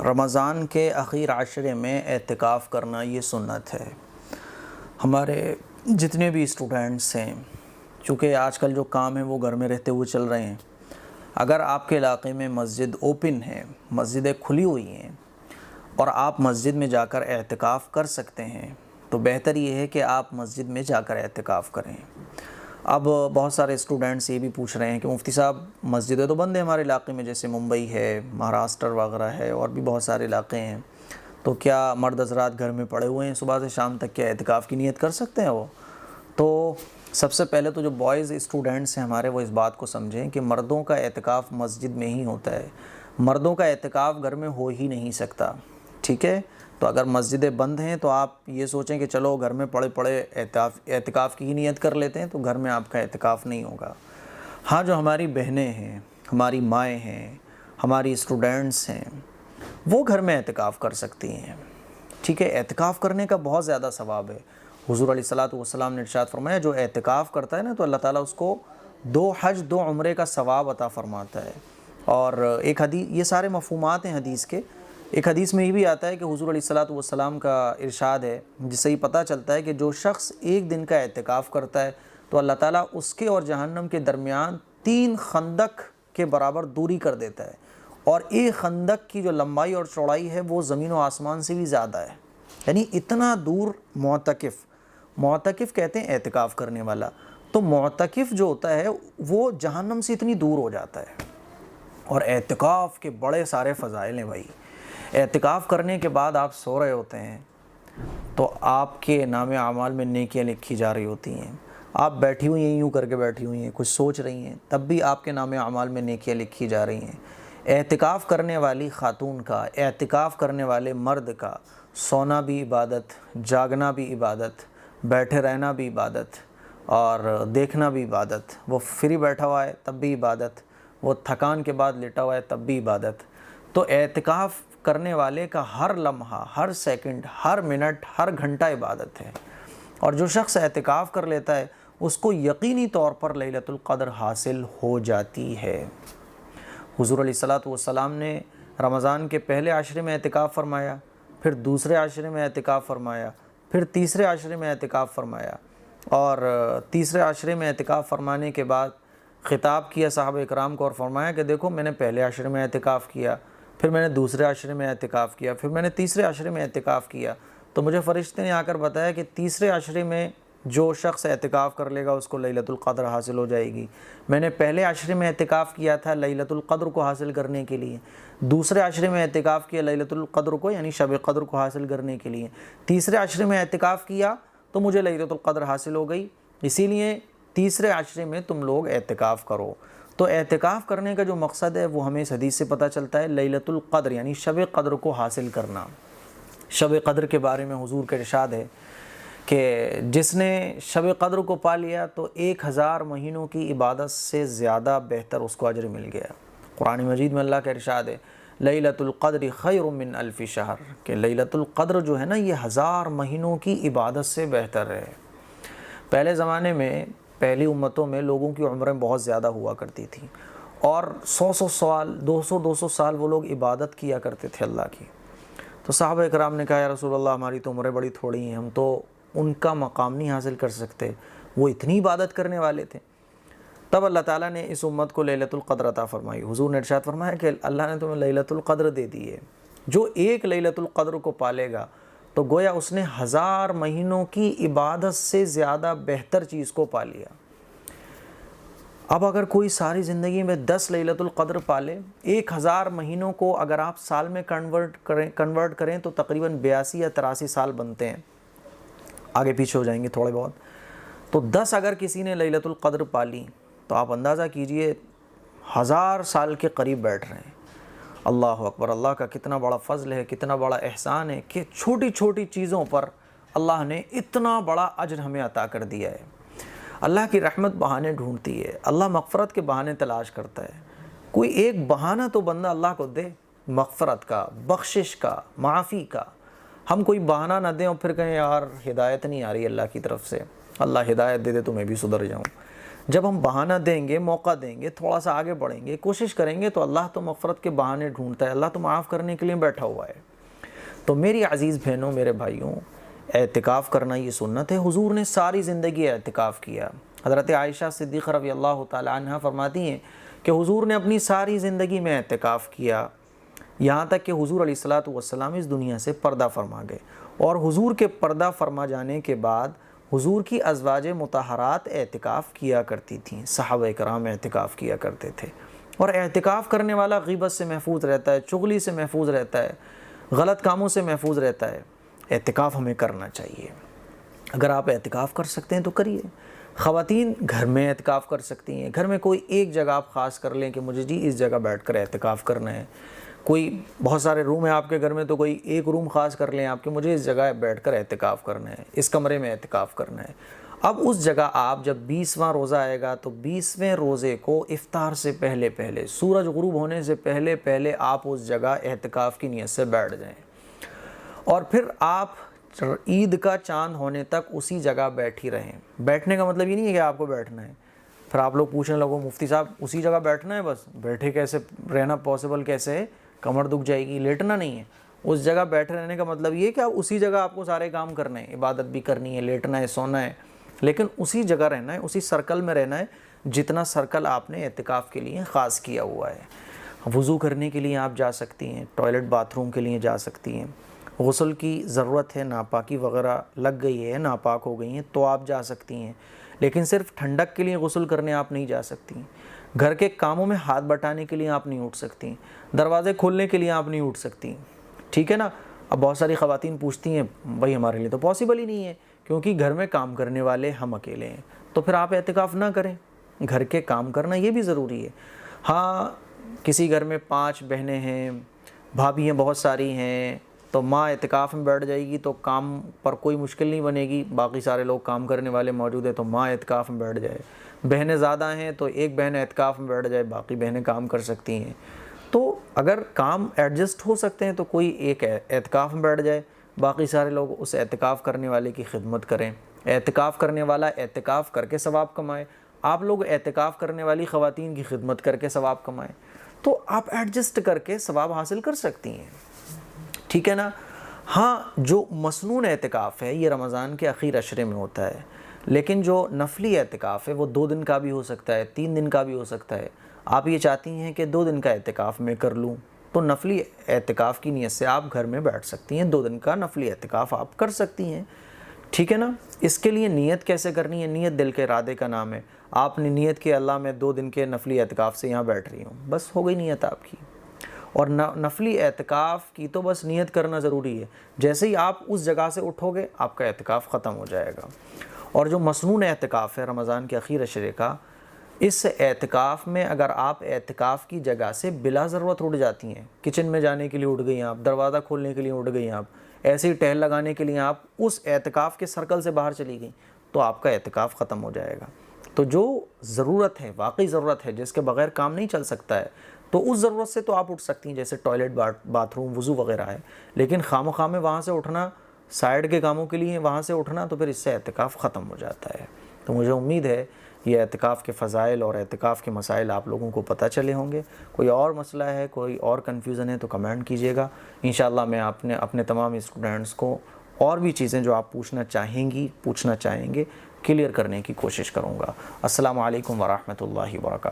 رمضان کے اخیر عشرے میں اعتکاف کرنا یہ سنت ہے۔ ہمارے جتنے بھی اسٹوڈنٹس ہیں، چونکہ آج کل جو کام ہے وہ گھر میں رہتے ہوئے چل رہے ہیں، اگر آپ کے علاقے میں مسجد اوپن ہے، مسجدیں کھلی ہوئی ہیں اور آپ مسجد میں جا کر اعتکاف کر سکتے ہیں تو بہتر یہ ہے کہ آپ مسجد میں جا کر اعتکاف کریں۔ اب بہت سارے اسٹوڈنٹس یہ بھی پوچھ رہے ہیں کہ مفتی صاحب مسجدیں تو بند ہیں ہمارے علاقے میں، جیسے ممبئی ہے، مہاراشٹر وغیرہ ہے، اور بھی بہت سارے علاقے ہیں، تو کیا مرد حضرات گھر میں پڑے ہوئے ہیں صبح سے شام تک کیا اعتکاف کی نیت کر سکتے ہیں وہ؟ تو سب سے پہلے تو جو بوائز اسٹوڈنٹس ہیں ہمارے، وہ اس بات کو سمجھیں کہ مردوں کا اعتکاف مسجد میں ہی ہوتا ہے، مردوں کا اعتکاف گھر میں ہو ہی نہیں سکتا، ٹھیک ہے؟ تو اگر مسجدیں بند ہیں تو آپ یہ سوچیں کہ چلو گھر میں پڑے پڑے اعتکاف کی ہی نیت کر لیتے ہیں، تو گھر میں آپ کا اعتکاف نہیں ہوگا۔ ہاں، جو ہماری بہنیں ہیں، ہماری مائیں ہیں، ہماری اسٹوڈنٹس ہیں، وہ گھر میں اعتکاف کر سکتی ہیں، ٹھیک ہے؟ اعتکاف کرنے کا بہت زیادہ ثواب ہے۔ حضور علیہ الصلوۃ والسلام نے ارشاد فرمایا، جو اعتکاف کرتا ہے نا تو اللہ تعالیٰ اس کو 2 حج 2 عمرے کا ثواب عطا فرماتا ہے۔ اور ایک حدیث، یہ سارے مفہومات ہیں حدیث کے، ایک حدیث میں یہ بھی آتا ہے کہ حضور علیہ الصلوۃ والسلام کا ارشاد ہے، جس سے یہ پتہ چلتا ہے کہ جو شخص ایک دن کا اعتکاف کرتا ہے تو اللہ تعالیٰ اس کے اور جہنم کے درمیان 3 خندق کے برابر دوری کر دیتا ہے، اور ایک خندق کی جو لمبائی اور چوڑائی ہے وہ زمین و آسمان سے بھی زیادہ ہے، یعنی اتنا دور معتکف کہتے ہیں اعتکاف کرنے والا، تو معتکف جو ہوتا ہے وہ جہنم سے اتنی دور ہو جاتا ہے۔ اور اعتکاف کے بڑے سارے فضائل ہیں بھائی۔ اعتکاف کرنے کے بعد آپ سو رہے ہوتے ہیں تو آپ کے نام اعمال میں نیکیاں لکھی جا رہی ہوتی ہیں، آپ بیٹھی ہوئی ہیں، یوں کر کے بیٹھی ہوئی ہیں، کچھ سوچ رہی ہیں، تب بھی آپ کے نام اعمال میں نیکیاں لکھی جا رہی ہیں۔ اعتکاف کرنے والی خاتون کا، اعتکاف کرنے والے مرد کا سونا بھی عبادت، جاگنا بھی عبادت، بیٹھے رہنا بھی عبادت، اور دیکھنا بھی عبادت، وہ فری بیٹھا ہوا ہے تب بھی عبادت، وہ تھکان کے بعد لیٹا ہوا ہے تب بھی عبادت۔ تو اعتکاف کرنے والے کا ہر لمحہ، ہر سیکنڈ، ہر منٹ، ہر گھنٹہ عبادت ہے، اور جو شخص اعتکاف کر لیتا ہے اس کو یقینی طور پر لیلۃ القدر حاصل ہو جاتی ہے۔ حضور علیہ الصلوۃ والسلام نے رمضان کے پہلے عشرے میں اعتکاف فرمایا، پھر دوسرے عشرے میں اعتکاف فرمایا، پھر تیسرے عشرے میں اعتکاف فرمایا، اور تیسرے عشرے میں اعتکاف فرمانے کے بعد خطاب کیا صحابہ اکرام کو اور فرمایا کہ دیکھو میں نے پہلے عشرے میں اعتکاف کیا، پھر میں نے دوسرے عشرے میں اعتکاف کیا، پھر میں نے تیسرے عشرے میں اعتکاف کیا، تو مجھے فرشتے نے آ کر بتایا کہ تیسرے عشرے میں جو شخص اعتکاف کر لے گا اس کو لیلۃ القدر حاصل ہو جائے گی۔ میں نے پہلے عشرے میں اعتکاف کیا تھا لیلۃ القدر کو حاصل کرنے کے لیے، دوسرے عشرے میں اعتکاف کیا لیلۃ القدر کو یعنی شب قدر کو حاصل کرنے کے لیے، تیسرے عشرے میں اعتکاف کیا تو مجھے لیلۃ القدر حاصل ہو گئی، اسی لیے تیسرے عشرے میں تم لوگ اعتکاف کرو۔ تو اعتکاف کرنے کا جو مقصد ہے وہ ہمیں اس حدیث سے پتہ چلتا ہے، لیلۃ القدر یعنی شب قدر کو حاصل کرنا۔ شب قدر کے بارے میں حضور کا ارشاد ہے کہ جس نے شب قدر کو پا لیا تو 1000 مہینوں کی عبادت سے زیادہ بہتر اس کو اجر مل گیا۔ قرآن مجید میں اللہ کا ارشاد ہے، لیلۃ القدر خیر من الف شہر، کہ لیلۃ القدر جو ہے نا یہ 1000 مہینوں کی عبادت سے بہتر ہے۔ پہلے زمانے میں، پہلی امتوں میں لوگوں کی عمریں بہت زیادہ ہوا کرتی تھیں، اور 100 سال، 200 سال وہ لوگ عبادت کیا کرتے تھے اللہ کی۔ تو صحابہ اکرام نے کہا یا رسول اللہ ہماری تو عمریں بڑی تھوڑی ہیں، ہم تو ان کا مقام نہیں حاصل کر سکتے، وہ اتنی عبادت کرنے والے تھے۔ تب اللہ تعالیٰ نے اس امت کو لیلۃ القدر عطا فرمائی۔ حضور نے ارشاد فرمایا کہ اللہ نے تمہیں لیلۃ القدر دے دی ہے، جو ایک لیلۃ القدر کو پالے گا تو گویا اس نے 1000 مہینوں کی عبادت سے زیادہ بہتر چیز کو پا لیا۔ اب اگر کوئی ساری زندگی میں 10 لیلۃ القدر پالے، 1000 مہینوں کو اگر آپ سال میں کنورٹ کریں تو تقریباً 82 یا 83 سال بنتے ہیں، آگے پیچھے ہو جائیں گے تھوڑے بہت، تو 10 اگر کسی نے لیلۃ القدر پالی تو آپ اندازہ کیجئے 1000 سال کے قریب بیٹھ رہے ہیں۔ اللہ اکبر، اللہ کا کتنا بڑا فضل ہے، کتنا بڑا احسان ہے کہ چھوٹی چھوٹی چیزوں پر اللہ نے اتنا بڑا اجر ہمیں عطا کر دیا ہے۔ اللہ کی رحمت بہانے ڈھونڈتی ہے، اللہ مغفرت کے بہانے تلاش کرتا ہے، کوئی ایک بہانہ تو بندہ اللہ کو دے مغفرت کا، بخشش کا، معافی کا۔ ہم کوئی بہانہ نہ دیں اور پھر کہیں یار ہدایت نہیں آ رہی اللہ کی طرف سے، اللہ ہدایت دے دے تو میں بھی سدھر جاؤں۔ جب ہم بہانہ دیں گے، موقع دیں گے، تھوڑا سا آگے بڑھیں گے، کوشش کریں گے، تو اللہ تو مغفرت کے بہانے ڈھونڈتا ہے، اللہ تو معاف کرنے کے لیے بیٹھا ہوا ہے۔ تو میری عزیز بہنوں، میرے بھائیوں، اعتکاف کرنا یہ سنت ہے۔ حضور نے ساری زندگی اعتکاف کیا۔ حضرت عائشہ صدیقہ رضی اللہ تعالی عنہ فرماتی ہیں کہ حضور نے اپنی ساری زندگی میں اعتکاف کیا، یہاں تک کہ حضور علیہ الصلوۃ والسلام اس دنیا سے پردہ فرما گئے، اور حضور کے پردہ فرما جانے کے بعد حضور کی ازواج مطہرات اعتکاف کیا کرتی تھیں، صحابہ کرام اعتکاف کیا کرتے تھے۔ اور اعتکاف کرنے والا غیبت سے محفوظ رہتا ہے، چغلی سے محفوظ رہتا ہے، غلط کاموں سے محفوظ رہتا ہے۔ اعتکاف ہمیں کرنا چاہیے۔ اگر آپ اعتکاف کر سکتے ہیں تو کریے۔ خواتین گھر میں اعتکاف کر سکتی ہیں، گھر میں کوئی ایک جگہ آپ خاص کر لیں کہ مجھے جی اس جگہ بیٹھ کر اعتکاف کرنا ہے۔ کوئی بہت سارے روم ہیں آپ کے گھر میں، تو کوئی ایک روم خاص کر لیں آپ کہ مجھے اس جگہ بیٹھ کر اعتکاف کرنا ہے، اس کمرے میں اعتکاف کرنا ہے۔ اب اس جگہ آپ جب 20واں روزہ آئے گا تو 20ویں روزے کو افطار سے پہلے سورج غروب ہونے سے پہلے آپ اس جگہ اعتکاف کی نیت سے بیٹھ جائیں، اور پھر آپ عید کا چاند ہونے تک اسی جگہ بیٹھی رہیں۔ بیٹھنے کا مطلب یہ نہیں ہے کہ آپ کو بیٹھنا ہے۔ پھر آپ لوگ پوچھنے لگو مفتی صاحب اسی جگہ بیٹھنا ہے، بس بیٹھے کیسے رہنا پاسبل کیسے ہے، کمر دکھ جائے گی۔ لیٹنا نہیں ہے، اس جگہ بیٹھے رہنے کا مطلب یہ ہے کہ آپ اسی جگہ آپ کو سارے کام کرنے ہیں، عبادت بھی کرنی ہے، لیٹنا ہے، سونا ہے، لیکن اسی جگہ رہنا ہے، اسی سرکل میں رہنا ہے جتنا سرکل آپ نے اعتکاف کے لیے خاص کیا ہوا ہے۔ وضو کرنے کے لیے آپ جا سکتی ہیں، ٹوائلٹ باتھ روم کے لیے جا سکتی ہیں، غسل کی ضرورت ہے، ناپاکی وغیرہ لگ گئی ہے، ناپاک ہو گئی ہیں تو آپ جا سکتی ہیں، لیکن صرف ٹھنڈک کے لیے غسل کرنے آپ نہیں جا سکتی۔ گھر کے کاموں میں ہاتھ بٹانے کے لیے آپ نہیں اٹھ سکتی، دروازے کھولنے کے لیے آپ نہیں اٹھ سکتی، ٹھیک ہے نا۔ اب بہت ساری خواتین پوچھتی ہیں بھائی ہمارے لیے تو پاسبل ہی نہیں ہے، کیونکہ گھر میں کام کرنے والے ہم اکیلے ہیں، تو پھر آپ اعتکاف نہ کریں۔ گھر کے کام کرنا یہ بھی ضروری ہے۔ ہاں، کسی گھر میں 5 بہنیں ہیں، بھابھی ہیں بہت ساری ہیں، تو ماں اعتکاف میں بیٹھ جائے گی تو کام پر کوئی مشکل نہیں بنے گی، باقی سارے لوگ کام کرنے والے موجود ہیں تو ماں اعتکاف میں بیٹھ جائے۔ بہنیں زیادہ ہیں تو ایک بہن اعتکاف میں بیٹھ جائے، باقی بہنیں کام کر سکتی ہیں۔ تو اگر کام ایڈجسٹ ہو سکتے ہیں تو کوئی ایک اعتکاف میں بیٹھ جائے، باقی سارے لوگ اس اعتکاف کرنے والے کی خدمت کریں۔ اعتکاف کرنے والا اعتکاف کر کے ثواب کمائے، آپ لوگ اعتکاف کرنے والی خواتین کی خدمت کر کے ثواب کمائیں، تو آپ ایڈجسٹ کر کے ثواب حاصل کر سکتی ہیں، ٹھیک ہے نا۔ ہاں، جو مسنون اعتکاف ہے یہ رمضان کے اخیر عشرے میں ہوتا ہے، لیکن جو نفلی اعتکاف ہے وہ 2 دن کا بھی ہو سکتا ہے، 3 دن کا بھی ہو سکتا ہے۔ آپ یہ چاہتی ہیں کہ 2 دن کا اعتکاف میں کر لوں، تو نفلی اعتکاف کی نیت سے آپ گھر میں بیٹھ سکتی ہیں، 2 دن کا نفلی اعتکاف آپ کر سکتی ہیں، ٹھیک ہے نا۔ اس کے لیے نیت کیسے کرنی ہے؟ نیت دل کے ارادے کا نام ہے۔ آپ نے نیت کی اللہ میں 2 دن کے نفلی اعتکاف سے یہاں بیٹھ رہی ہوں، بس ہو گئی نیت آپ کی۔ اور نفلی اعتکاف کی تو بس نیت کرنا ضروری ہے، جیسے ہی آپ اس جگہ سے اٹھو گے آپ کا اعتکاف ختم ہو جائے گا۔ اور جو مسنون اعتکاف ہے رمضان کے اخیر عشرے کا، اس اعتکاف میں اگر آپ اعتکاف کی جگہ سے بلا ضرورت اٹھ جاتی ہیں، کچن میں جانے کے لیے اٹھ گئی آپ، دروازہ کھولنے کے لیے اٹھ گئی آپ، ایسے ہی ٹہل لگانے کے لیے آپ اس اعتکاف کے سرکل سے باہر چلی گئیں، تو آپ کا اعتکاف ختم ہو جائے گا۔ تو جو ضرورت ہے، واقعی ضرورت ہے، جس کے بغیر کام نہیں چل سکتا ہے، تو اس ضرورت سے تو آپ اٹھ سکتی ہیں، جیسے ٹوائلٹ باتھ روم وضو وغیرہ ہے، لیکن خام خواہ میں وہاں سے اٹھنا، سائیڈ کے کاموں کے لیے وہاں سے اٹھنا، تو پھر اس سے اعتکاف ختم ہو جاتا ہے۔ تو مجھے امید ہے یہ اعتکاف کے فضائل اور اعتکاف کے مسائل آپ لوگوں کو پتہ چلے ہوں گے۔ کوئی اور مسئلہ ہے، کوئی اور کنفیوژن ہے تو کمنٹ کیجیے گا، انشاءاللہ میں اپنے تمام اسٹوڈنٹس کو اور بھی چیزیں جو آپ پوچھنا چاہیں گے کلیئر کرنے کی کوشش کروں گا۔ السلام علیکم ورحمۃ اللہ وبرکاتہ۔